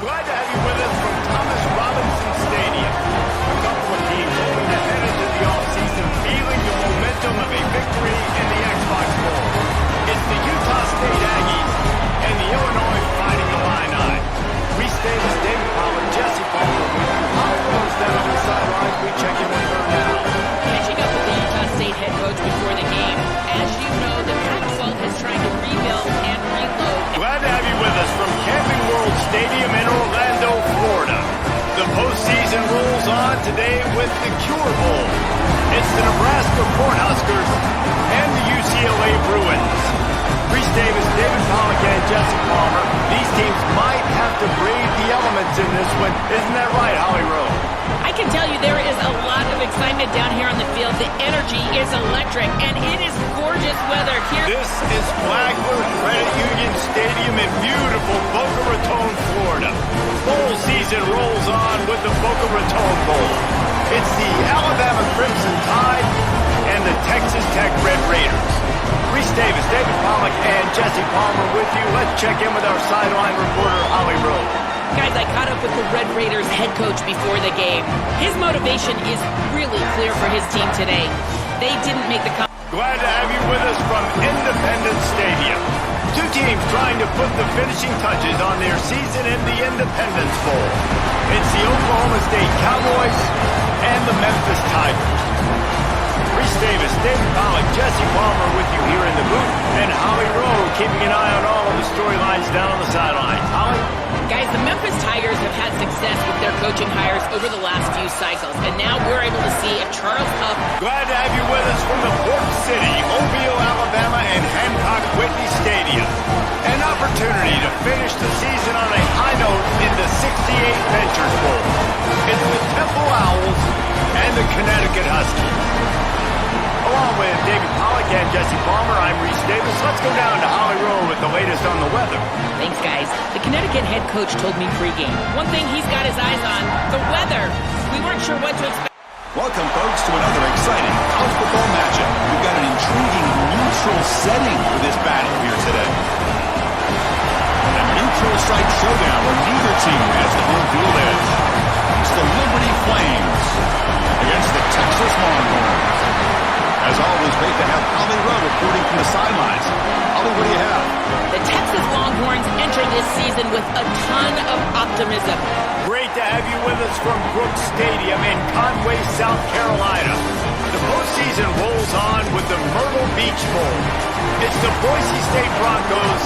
Glad to have you with us from Thomas Robinson Stadium. A couple of teams hoping to head into the offseason feeling the momentum of a victory in the Xbox Bowl. It's the Utah State Aggies and the Illinois Fighting Illini. Reese Davis, David Pollard, Jesse Palmer with you. Holly Rose down on the sidelines. We check in with her now. Catching up with the Utah State head coach before the game. As you know, the Pac-12 is trying to rebuild and reload. Glad to have you with us from Camping World Stadium in Orlando, Florida. The postseason rolls on today with the Cure Bowl. It's the Nebraska Cornhuskers and the UCLA Bruins. Reese Davis, David Pollack, and Jesse Palmer. These teams might have to brave the elements in this one. Isn't that right, Holly Rowe? I can tell you there is a lot of excitement down here on the field. The energy is electric, and it is gorgeous weather here. This is Flagler Credit Union Stadium in beautiful Boca Raton, Florida. Bowl season rolls on with the Boca Raton Bowl. It's the Alabama Crimson Tide and the Texas Tech Red Raiders. Reese Davis, David Pollack, and Jesse Palmer with you. Let's check in with our sideline reporter, Holly Rowe. Guys, I caught up with the Red Raiders head coach before the game. His motivation is really clear for his team today. They didn't make the Glad to have you with us from Independence Stadium. Two teams trying to put the finishing touches on their season in the Independence Bowl. It's the Oklahoma State Cowboys and the Memphis Tigers. Reese Davis, David Pollack, Jesse Palmer with you here in the booth, and Holly Rowe keeping an eye on all of the storylines down on the sidelines. Holly? Guys, the Memphis Tigers have had success with their coaching hires over the last few cycles, and now we're able to see if Charles Huff... Glad to have you with us from the Port City, Mobile, Alabama, and Hancock Whitney Stadium. An opportunity to finish the season on a high note in the 68 Ventures Bowl. It's the Temple Owls and the Connecticut Huskies. Along with David Pollack and Jesse Palmer, I'm Reese Davis. Let's go down to Holly Rowe with the latest on the weather. Thanks, guys. The Connecticut head coach told me pregame. One thing he's got his eyes on, the weather. We weren't sure what to expect. Welcome, folks, to another exciting college football matchup. We've got an intriguing neutral setting for this battle here today. A neutral site showdown where neither team has the home field edge. It's the Liberty Flames against the Texas Longhorns. As always, great to have Holly Rowe reporting from the sidelines. Holly, what do you have? The Texas Longhorns enter this season with a ton of optimism. Great to have you with us from Brooks Stadium in Conway, South Carolina. The postseason rolls on with the Myrtle Beach Bowl. It's the Boise State Broncos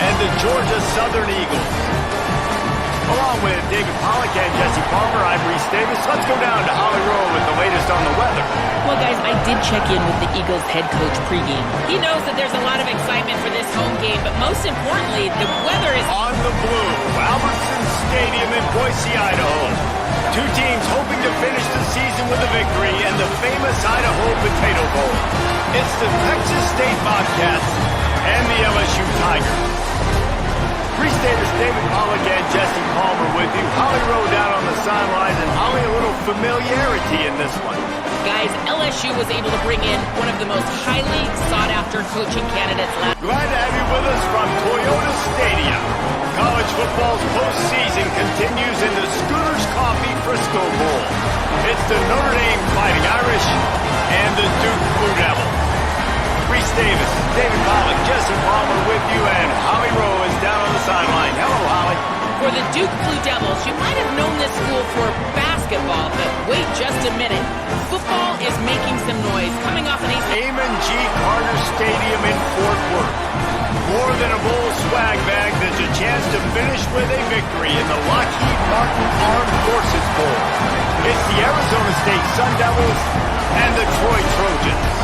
and the Georgia Southern Eagles. Along with David Pollack and Jesse Palmer, I'm Reese Davis. Let's go down to Holly Rowe with the latest on the weather. Well, guys, I did check in with the Eagles head coach pregame. He knows that there's a lot of excitement for this home game, but most importantly, the weather is on the blue. Albertson Stadium in Boise, Idaho. Two teams hoping to finish the season with a victory in the famous Idaho Potato Bowl. It's the Texas State Bobcats and the LSU Tigers. Reese Davis, David Pollack, and Jesse Palmer with you. Holly Rowe down on the sidelines, and Holly, a little familiarity in this one. Guys, LSU was able to bring in one of the most highly sought-after coaching candidates last. Glad to have you with us from Toyota Stadium. College football's postseason continues in the Scooters Coffee Frisco Bowl. It's the Notre Dame Fighting Irish and the Duke Blue Devils. Reese Davis, David Pollack, Jesse Palmer with you, and Holly Rowe is down on the sideline. Hello, Holly. For the Duke Blue Devils, you might have known this school for basketball, but wait just a minute. Football is making some noise. Coming off an Amon G. Carter Stadium in Fort Worth. More than a bowl swag bag, there's a chance to finish with a victory in the Lockheed Martin Armed Forces Bowl. It's the Arizona State Sun Devils and the Troy Trojans.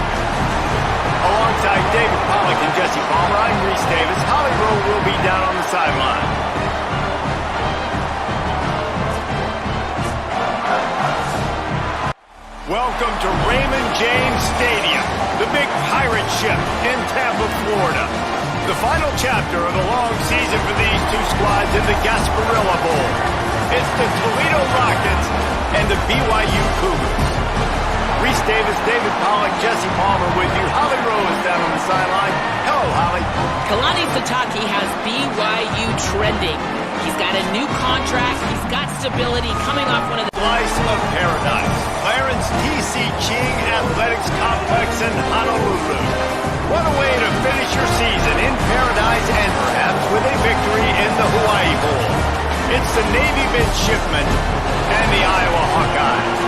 Alongside David Pollack and Jesse Palmer, I'm Reese Davis. Holly Rowe will be down on the sideline. Welcome to Raymond James Stadium, the big pirate ship in Tampa, Florida. The final chapter of the long season for these two squads in the Gasparilla Bowl. It's the Toledo Rockets and the BYU Cougars. Reese Davis, David Pollack, Jesse Palmer with you. Holly Rowe is down on the sideline. Hello, Holly. Kalani Sitake has BYU trending. He's got a new contract. He's got stability coming off one of the... Slice of paradise. Clarence T.C. Ching Athletics Complex in Honolulu. What a way to finish your season in paradise and perhaps with a victory in the Hawaii Bowl. It's the Navy midshipmen and the Iowa Hawkeyes.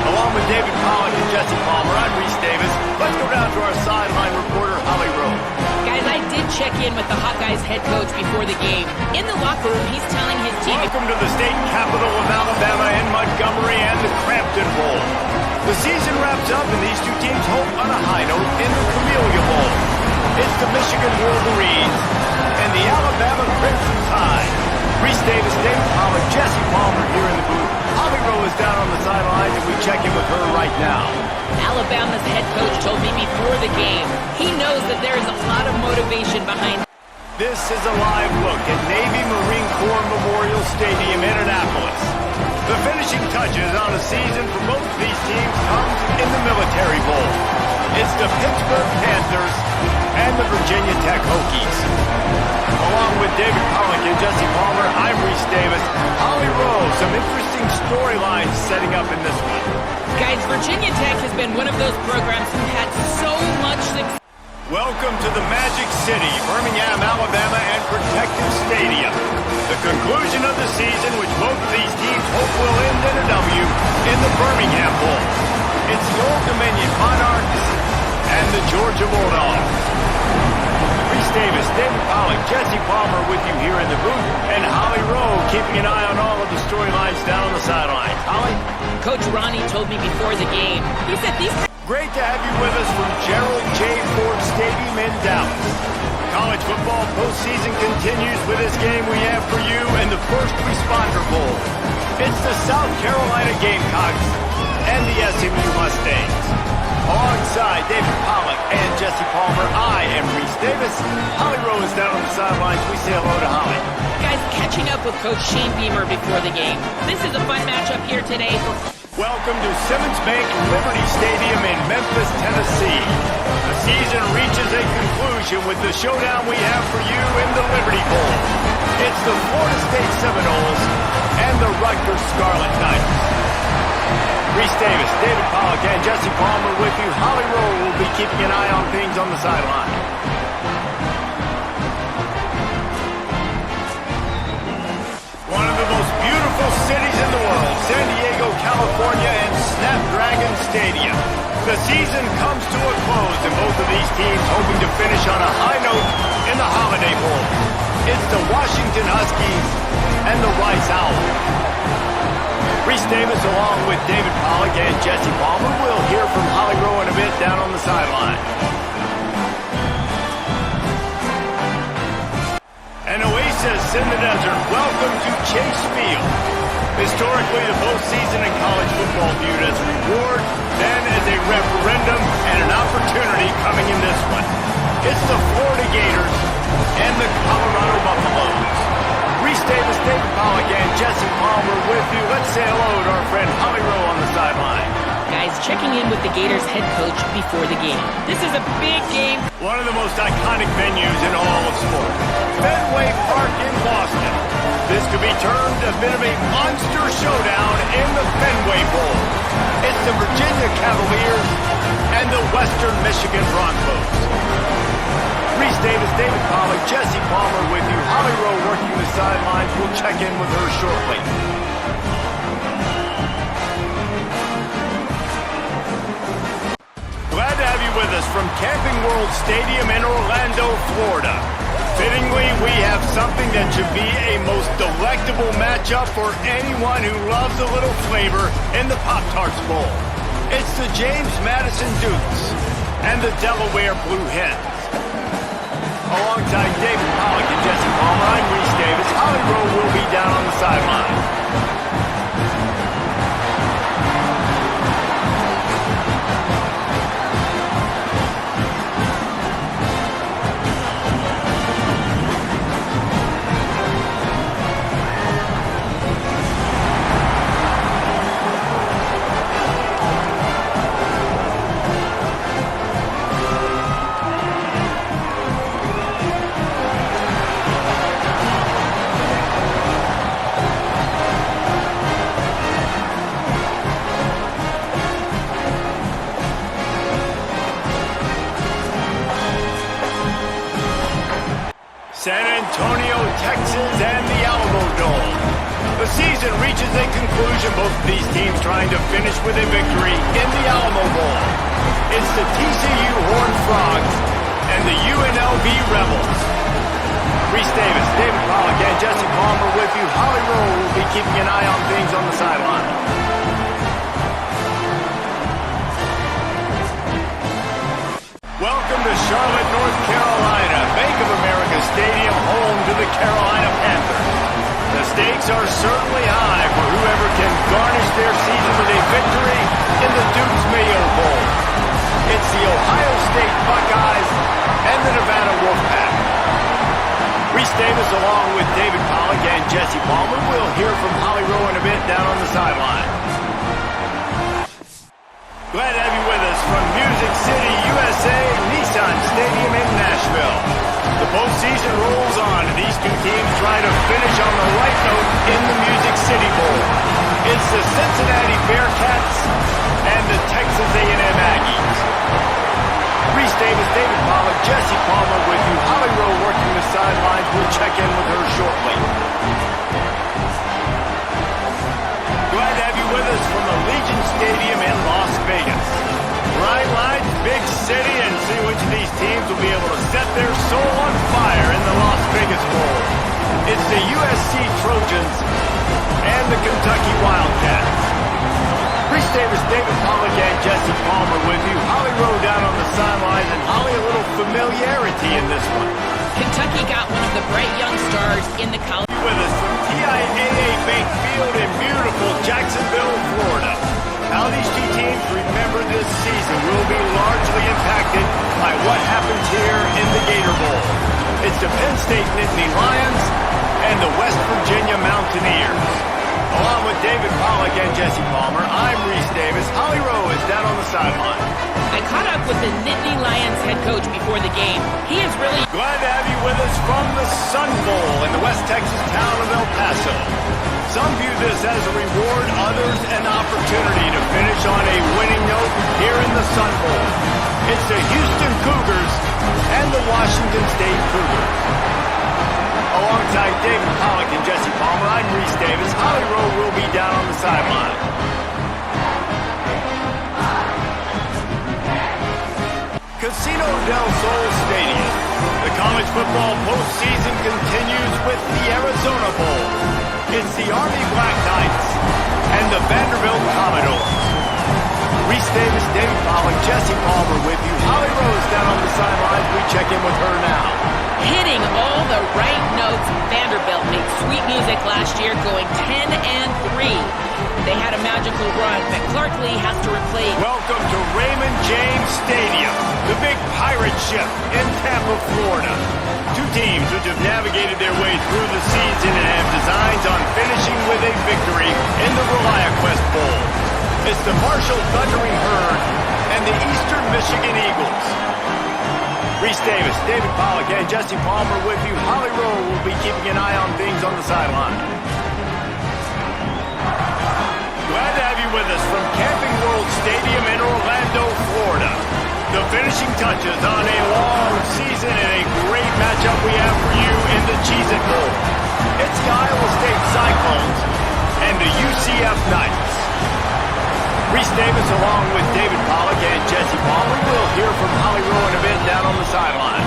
Along with David Pollock and Jesse Palmer, I'm Reese Davis. Let's go down to our sideline reporter, Holly Rowe. Guys, I did check in with the Hawkeyes head coach before the game. In the locker room, he's telling his team... Welcome to the state capital of Alabama in Montgomery and the Crampton Bowl. The season wraps up and these two teams hope on a high note in the Camellia Bowl. It's the Michigan Wolverines and the Alabama Crimson Tide. Reese Davis, David Pollock, Jesse Palmer here in the booth. Holly Rowe is down on the sidelines and we check in with her right now. Alabama's head coach told me before the game, he knows that there is a lot of motivation behind... This is a live look at Navy Marine Corps Memorial Stadium in Annapolis. The finishing touches on a season for both of these teams comes in the Military Bowl. It's the Pittsburgh Panthers and the Virginia Tech Hokies. Along with David Pollock and Jesse Palmer, I'm Reese Davis. Holly Rowe, some interesting storylines setting up in this one. Guys, Virginia Tech has been one of those programs who had so much success. Welcome to the Magic City, Birmingham, Alabama, and Protective Stadium. The conclusion of the season, which both of these teams hope will end in a W in the Birmingham Bowl. It's the Old Dominion Monarchs and the Georgia Bulldogs. Reese Davis, David Pollock, Jesse Palmer with you here in the booth, and Holly Rowe keeping an eye on all of the storylines down on the sidelines. Holly? Coach Ronnie told me before the game, he said these... Great to have you with us from Gerald J. Ford Stadium in Dallas. College football postseason continues with this game we have for you in the First Responder Bowl. It's the South Carolina Gamecocks and the SMU Mustangs. Alongside David Pollock and Jesse Palmer, I am Reese Davis. Holly Rowe is down on the sidelines. We say hello to Holly. Guys, catching up with Coach Shane Beamer before the game. This is a fun matchup here today for... Welcome to Simmons Bank Liberty Stadium in Memphis, Tennessee. The season reaches a conclusion with the showdown we have for you in the Liberty Bowl. It's the Florida State Seminoles and the Rutgers Scarlet Knights. Reese Davis, David Pollock, and Jesse Palmer with you. Holly Rowe will be keeping an eye on things on the sideline. One of the most beautiful cities in the world, San Diego, California, and Snapdragon Stadium. The season comes to a close, and both of these teams hoping to finish on a high note in the Holiday Bowl. It's the Washington Huskies and the Rice Owls. Reese Davis, along with David Pollock and Jesse Palmer, will hear from Holly Rowe in a bit down on the sideline. An oasis in the desert. Welcome to Chase Field. Historically, the postseason in college football viewed as a reward, then as a referendum and an opportunity coming in this one. It's the Florida Gators and the Colorado Buffaloes. Reese Davis, David Pollock, and Jesse Palmer with you. Let's say hello to our friend Holly Rowe on the sideline. Guys, checking in with the Gators head coach before the game. This is a big game. One of the most iconic venues in all of sport. Fenway Park in Boston. This could be termed a bit of a monster showdown in the Fenway Bowl. It's the Virginia Cavaliers and the Western Michigan Broncos. Reese Davis, David Pollock, Jesse Palmer with you. Holly Rowe working the sidelines. We'll check in with her shortly. Glad to have you with us from Camping World Stadium in Orlando, Florida. Fittingly, we have something that should be a most delectable matchup for anyone who loves a little flavor in the Pop-Tarts Bowl. It's the James Madison Dukes and the Delaware Blue Hens. Alongside David Pollock and Jesse Palmer, I'm Reese Davis. Holly Rowe will be down on the sideline. season reaches a conclusion, both of these teams trying to finish with a victory in the Alamo Bowl. It's the TCU Horned Frogs and the UNLV Rebels. Reese Davis, David Pollack, and Jesse Palmer with you. Holly Rowe will be keeping an eye on things on the sideline. Welcome to Charlotte, North Carolina, Bank of America Stadium, home to the Carolina Panthers. The stakes are certainly high for whoever can garnish their season with a victory in the Duke's Mayo Bowl. It's the Ohio State Buckeyes and the Nevada Wolfpack. Reese Davis along with David Pollack and Jesse Palmer. We'll hear from Holly Rowe in a bit down on the sideline. Glad to have you with us from Music City, USA, Nissan Stadium in Nashville. The postseason rolls on, and these two teams try to finish on the right note in the Music City Bowl. It's the Cincinnati Bearcats and the Texas A&M Aggies. Reese Davis, David Pollack, Jesse Palmer with you. Holly Rowe working the sidelines. We'll check in with her shortly. Glad to have you with us from Allegiant Stadium in Las Vegas. Bright lights, big city, and see which of these teams will be able to set their soul on fire in the Las Vegas Bowl. It's the USC Trojans and the Kentucky Wildcats. Reese Davis, David Pollack, and Jesse Palmer with you. Holly Rowe down on the sidelines, and Holly, a little familiarity in this one. Kentucky got one of the bright young stars in the college. With us from TIAA Bank Field in beautiful Jacksonville, Florida. How these two teams remember this season will be largely impacted by what happens here in the Gator Bowl. It's the Penn State Nittany Lions and the West Virginia Mountaineers. Along with David Pollack and Jesse Palmer, I'm Reese Davis. Holly Rowe is down on the sideline. I caught up with the Nittany Lions head coach before the game. He is really Glad to have you with us from the Sun Bowl in the West Texas town of El Paso. Some view this as a reward, others an opportunity to finish on a winning note here in the Sun Bowl. It's the Houston Cougars and the Washington State Cougars. Alongside David Pollack and Jesse Palmer, I'm Reese Davis. Holly Rowe will be down on the sideline. Casino del Sol Stadium. The college football postseason continues with the Arizona Bowl. It's the Army Black Knights and the Vanderbilt Commodores. Reese Davis, David Pollack, Jesse Palmer with you. Holly Rowe down on the sidelines. We check in with her now. hitting all the right notes. Vanderbilt made sweet music last year, going 10-3. They had a magical run, but Clark Lee has to replace. Welcome to Raymond James Stadium, the big pirate ship in Tampa, Florida. Two teams which have navigated their way through the season and have designs on finishing with a victory in the ReliaQuest Bowl. It's the Marshall Thundering Herd and the Eastern Michigan Eagles. Reese Davis, David Pollack, and Jesse Palmer with you. Holly Rowe will be keeping an eye on things on the sideline. Glad to have you with us from Camping World Stadium in Orlando, Florida. The finishing touches on a long season and a great matchup we have for you in the Cheez-It Bowl. It's the Iowa State Cyclones and the UCF Knights. Reese Davis along with David Pollack and Jesse Palmer. We'll hear from Holly Rowe in a bit down on the sideline.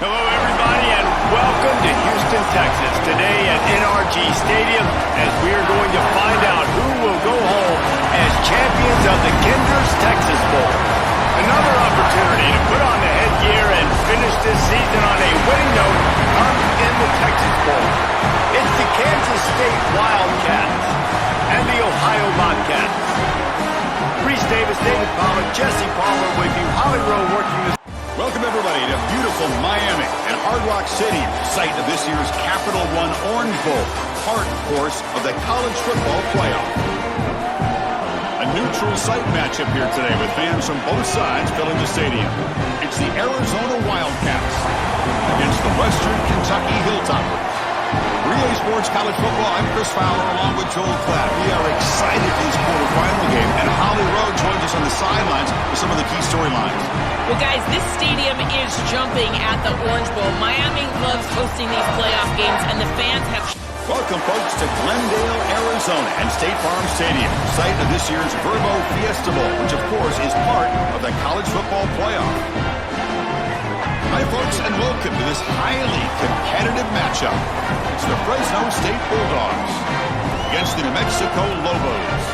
Hello everybody and welcome to Houston, Texas. Today at NRG Stadium as we are going to find out who will go home as champions of the Kinder's Texas Bowl. Another opportunity to put on the headgear and finish this season on a winning note comes in the Texas Bowl. It's the Kansas State Wildcats and the Ohio Bobcats. Reese Davis, David Pollack, Jesse Palmer with you. Holly Rowe working this. Welcome, everybody, to beautiful Miami and Hard Rock Stadium, site of this year's Capital One Orange Bowl, part, of course, of the college football playoff. A neutral site matchup here today with fans from both sides filling the stadium. It's the Arizona Wildcats against the Western Kentucky Hilltoppers. Relay Sports College Football, I'm Chris Fowler along with Joel Klatt. We are excited for this quarterfinal game, and Holly Rowe joins us on the sidelines with some of the key storylines. Well, guys, this stadium is jumping at the Orange Bowl. Miami loves hosting these playoff games, and the fans have... Welcome, folks, to Glendale, Arizona, and State Farm Stadium, site of this year's Verbo Fiesta Bowl, which, of course, is part of the college football playoff. Hi, folks, and welcome to this highly competitive matchup. It's the Fresno State Bulldogs against the New Mexico Lobos.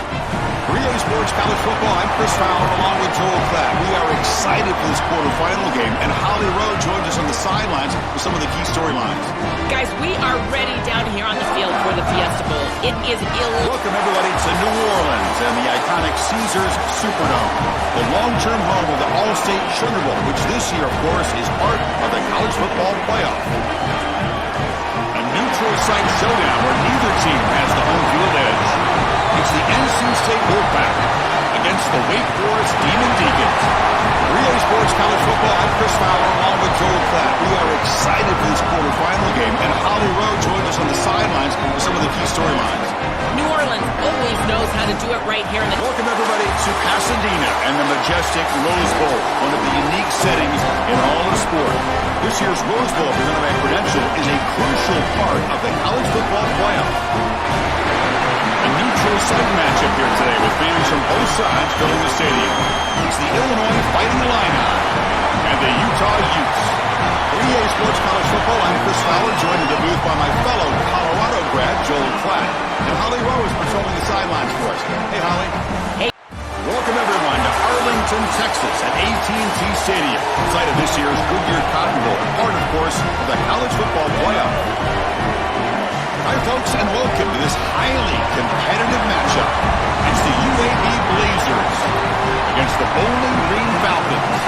Relay Sports College Football, I'm Chris Fowler along with Joel Klatt. We are excited for this quarterfinal game, and Holly Rowe joins us on the sidelines with some of the key storylines. Guys, we are ready down here on the field for the Fiesta Bowl. It is Welcome, everybody, to New Orleans and the iconic Caesars Superdome, the long-term home of the All-State Sugar Bowl, which this year, of course, is part of the college football playoff. A neutral site showdown where neither team has the home field edge. It's the NC State Wolfpack against the Wake Forest Demon Deacons. Relay Sports College Football, I'm Chris Fowler along with Joel Klatt. We are excited for this quarterfinal game, and Holly Rowe joins us on the sidelines with some of the key storylines. New Orleans always knows how to do it right here in the... Welcome, everybody, to Pasadena and the majestic Rose Bowl, one of the unique settings in all of sport. This year's Rose Bowl, presented by Prudential, is a crucial part of the college football playoff. A neutral site matchup here today with fans from both sides filling the stadium. It's the Illinois Fighting Illini and the Utah Utes. For EA Sports College Football, I'm Chris Fowler, joined in the booth by my fellow Colorado grad, Joel Klatt. And Holly Rowe is patrolling the sidelines for us. Hey, Holly. Hey. Welcome, everyone, to Arlington, Texas at AT&T Stadium, site of this year's Goodyear Cotton Bowl, part, of course, of the college football playoff. Hi, folks, and welcome to this highly competitive matchup. It's the UAB Blazers against the Bowling Green Falcons.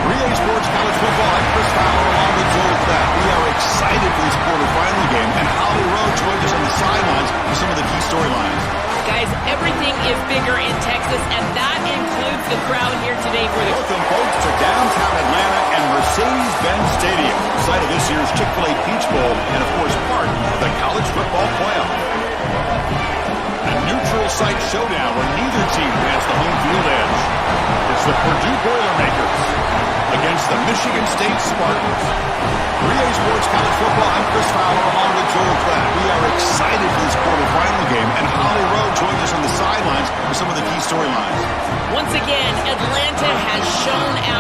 Relay Sports College Football, I'm Chris Fowler along with Joel Klatt. We are excited for this quarterfinal game, and Holly Rowe joins us on the sidelines with some of the key storylines. Guys, everything is bigger in Texas, and that includes the crowd here today for the... Welcome, folks, to downtown Atlanta and Mercedes-Benz Stadium, site of this year's Chick-fil-A Peach Bowl, and, of course, part of the college football playoff. A neutral site showdown where neither team has the home field edge. It's the Purdue Boilermakers against the Michigan State Spartans. Relay Sports College Football, I'm Chris Fowler along with Joel Klatt. We are excited for this quarterfinal game, and Holly Rowe joins us on the sidelines with some of the key storylines. Once again, Atlanta has shown out.